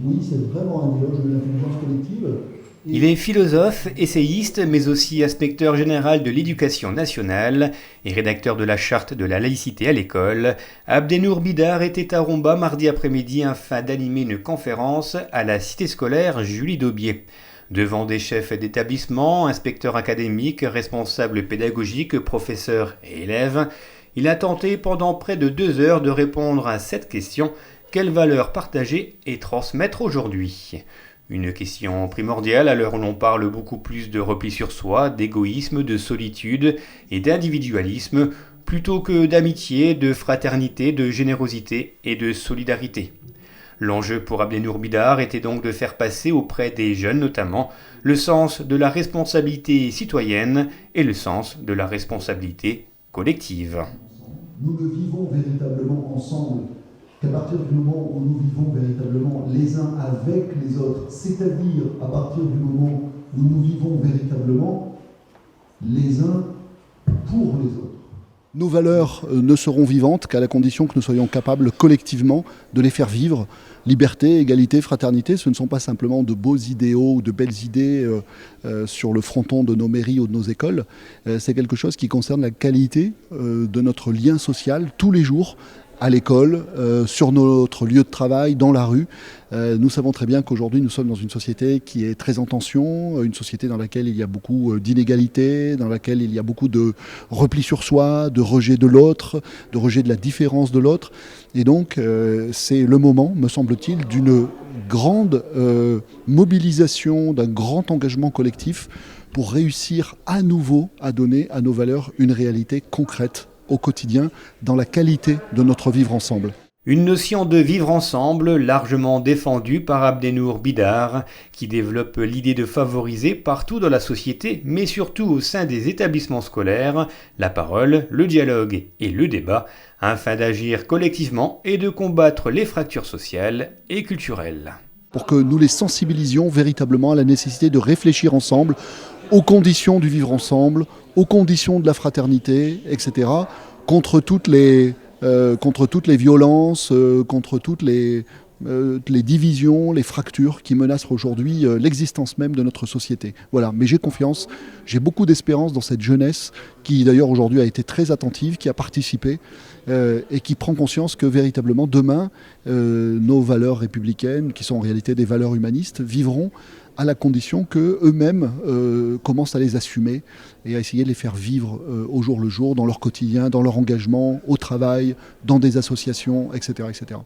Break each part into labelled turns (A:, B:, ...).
A: Oui, c'est vraiment un éloge de l'intelligence collective.
B: Il est philosophe, essayiste, mais aussi inspecteur général de l'éducation nationale et rédacteur de la charte de la laïcité à l'école. Abdenour Bidar était à Romba mardi après-midi afin d'animer une conférence à la cité scolaire Julie Daubier. Devant des chefs d'établissement, inspecteurs académiques, responsables pédagogiques, professeurs et élèves, il a tenté pendant près de 2 heures de répondre à cette question: quelles valeurs partager et transmettre aujourd'hui ? Une question primordiale à l'heure où l'on parle beaucoup plus de repli sur soi, d'égoïsme, de solitude et d'individualisme, plutôt que d'amitié, de fraternité, de générosité et de solidarité. L'enjeu pour Abdenour Bidar était donc de faire passer auprès des jeunes notamment le sens de la responsabilité citoyenne et le sens de la responsabilité collective.
A: Nous le vivons véritablement ensemble qu'à partir du moment où nous vivons véritablement les uns avec les autres, c'est-à-dire à partir du moment où nous vivons véritablement les uns pour les autres.
C: Nos valeurs ne seront vivantes qu'à la condition que nous soyons capables collectivement de les faire vivre. Liberté, égalité, fraternité, ce ne sont pas simplement de beaux idéaux ou de belles idées sur le fronton de nos mairies ou de nos écoles. C'est quelque chose qui concerne la qualité de notre lien social tous les jours, à l'école, sur notre lieu de travail, dans la rue. Nous savons très bien qu'aujourd'hui nous sommes dans une société qui est très en tension, une société dans laquelle il y a beaucoup d'inégalités, dans laquelle il y a beaucoup de repli sur soi, de rejet de l'autre, de rejet de la différence de l'autre. Et donc c'est le moment, me semble-t-il, d'une grande mobilisation, d'un grand engagement collectif pour réussir à nouveau à donner à nos valeurs une réalité concrète au quotidien, dans la qualité de notre vivre ensemble.
B: Une notion de vivre ensemble largement défendue par Abdenour Bidar, qui développe l'idée de favoriser partout dans la société, mais surtout au sein des établissements scolaires, la parole, le dialogue et le débat, afin d'agir collectivement et de combattre les fractures sociales et culturelles.
C: Pour que nous les sensibilisions véritablement à la nécessité de réfléchir ensemble aux conditions du vivre ensemble, aux conditions de la fraternité, etc., contre toutes les violences, contre toutes les divisions, les fractures qui menacent aujourd'hui l'existence même de notre société. Voilà, mais j'ai confiance, j'ai beaucoup d'espérance dans cette jeunesse qui d'ailleurs aujourd'hui a été très attentive, qui a participé et qui prend conscience que véritablement demain, nos valeurs républicaines, qui sont en réalité des valeurs humanistes, vivront à la condition qu'eux-mêmes commencent à les assumer et à essayer de les faire vivre au jour le jour, dans leur quotidien, dans leur engagement, au travail, dans des associations, etc. etc.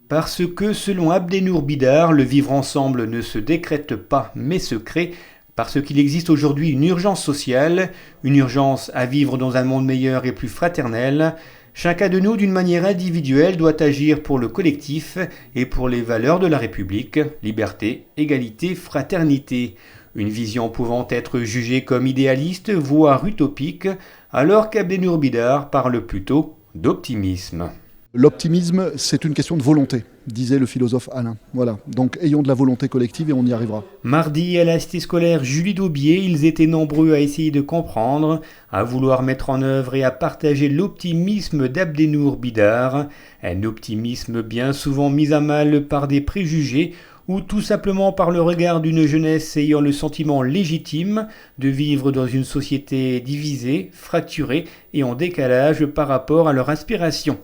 B: Parce que, selon Abdenour Bidar, le vivre ensemble ne se décrète pas mais se crée, parce qu'il existe aujourd'hui une urgence sociale, une urgence à vivre dans un monde meilleur et plus fraternel. Chacun de nous, d'une manière individuelle, doit agir pour le collectif et pour les valeurs de la République, liberté, égalité, fraternité. Une vision pouvant être jugée comme idéaliste, voire utopique, alors qu'Abdenour Bidar parle plutôt d'optimisme.
C: L'optimisme, c'est une question de volonté, disait le philosophe Alain. Voilà, donc ayons de la volonté collective et on y arrivera.
B: Mardi, à la cité scolaire Julie Daubier, ils étaient nombreux à essayer de comprendre, à vouloir mettre en œuvre et à partager l'optimisme d'Abdenour Bidar, un optimisme bien souvent mis à mal par des préjugés ou tout simplement par le regard d'une jeunesse ayant le sentiment légitime de vivre dans une société divisée, fracturée et en décalage par rapport à leurs aspirations.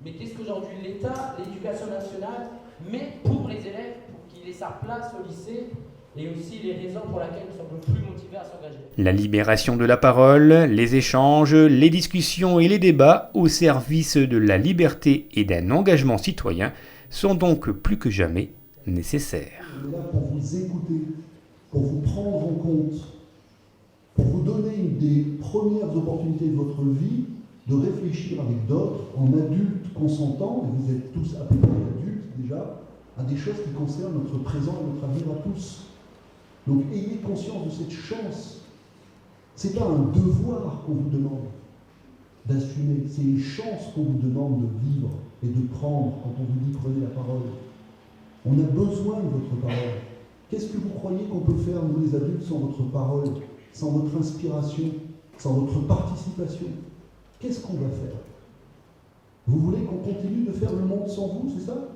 D: Mais qu'est-ce qu'aujourd'hui l'État, l'éducation nationale met pour les élèves, pour qu'ils aient sa place au lycée, et aussi les raisons pour lesquelles nous sommes le plus motivés à s'engager.
B: La libération de la parole, les échanges, les discussions et les débats au service de la liberté et d'un engagement citoyen sont donc plus que jamais nécessaires.
A: On est là pour vous écouter, pour vous prendre en compte, pour vous donner une des premières opportunités de votre vie, de réfléchir avec d'autres, en adultes consentants, et vous êtes tous appelés adultes déjà, à des choses qui concernent notre présent et notre avenir à tous. Donc ayez conscience de cette chance. Ce n'est pas un devoir qu'on vous demande d'assumer, c'est une chance qu'on vous demande de vivre et de prendre quand on vous dit prenez la parole. On a besoin de votre parole. Qu'est-ce que vous croyez qu'on peut faire, nous les adultes, sans votre parole, sans votre inspiration, sans votre participation? Qu'est-ce qu'on va faire? Vous voulez qu'on continue de faire le monde sans vous, c'est ça?